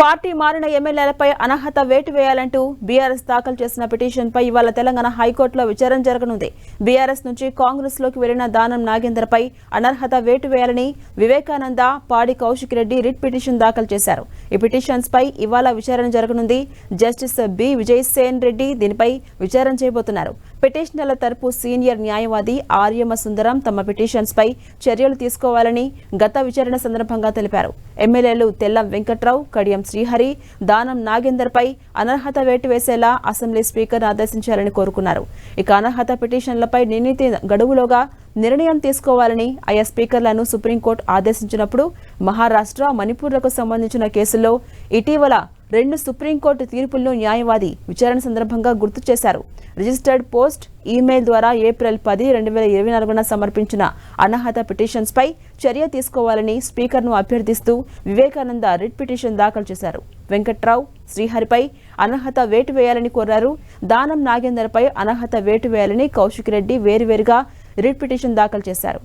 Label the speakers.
Speaker 1: Party మారిన ఎమ్మెల్యేలపై అనర్హత వేటు వేయాలంటూ బీఆర్ఎస్ దాఖలు చేసిన పిటిషన్పై ఇవాళ తెలంగాణ హైకోర్టులో విచారణ జరగనుంది. బీఆర్ఎస్ నుంచి కాంగ్రెస్ లోకి వెళ్లిన దానం నాగేందర్పై అనర్హత వేటు వేయాలని వివేకానంద, పాడి కౌశిక్ రెడ్డి రిట్ పిటిషన్ దాఖలు చేశారు. ఈ పిటిషన్స్ పై ఇవాళ విచారణ జరగనుంది. జస్టిస్ బి విజయసేన్ రెడ్డి దీనిపై విచారణ చేయబోతున్నారు. పిటిషనర్ల తరపు సీనియర్ న్యాయవాది ఆర్యమ సుందరం తమ పిటిషన్స్ పై చర్యలు తీసుకోవాలని గత విచారణ సందర్భంగా తెలిపారు. ఎమ్మెల్యేలు తెల్లం వెంకట్రావు, కడియం శ్రీహరి, దానం నాగేందర్ పై అనర్హత వేటు వేసేలా అసెంబ్లీ స్పీకర్ ఆదేశించాలని కోరుకున్నారు. ఇక అనర్హత పిటిషన్లపై నిర్ణీత గడువులోగా నిర్ణయం తీసుకోవాలని ఆయా స్పీకర్లను సుప్రీంకోర్టు ఆదేశించినప్పుడు మహారాష్ట్ర, మణిపూర్లకు సంబంధించిన కేసుల్లో ఇటీవల 2 సుప్రీంకోర్టు తీర్పులను న్యాయవాది విచారణ సందర్భంగా గుర్తు చేశారు. రిజిస్టర్డ్ పోస్ట్ ఈమెయిల్ ద్వారా ఏప్రిల్ 10, 2024న సమర్పించిన అనర్హత పిటిషన్స్ పై చర్య తీసుకోవాలని స్పీకర్ను అభ్యర్థిస్తూ వివేకానంద రిట్ పిటిషన్ దాఖలు చేశారు. వెంకట్రావు, శ్రీహరిపై అనర్హత వేటు వేయాలని కోరారు. దానం నాగేందర్పై అనర్హత వేటు వేయాలని కౌశిక్ రెడ్డి వేరువేరుగా రిట్ పిటిషన్ దాఖలు చేశారు.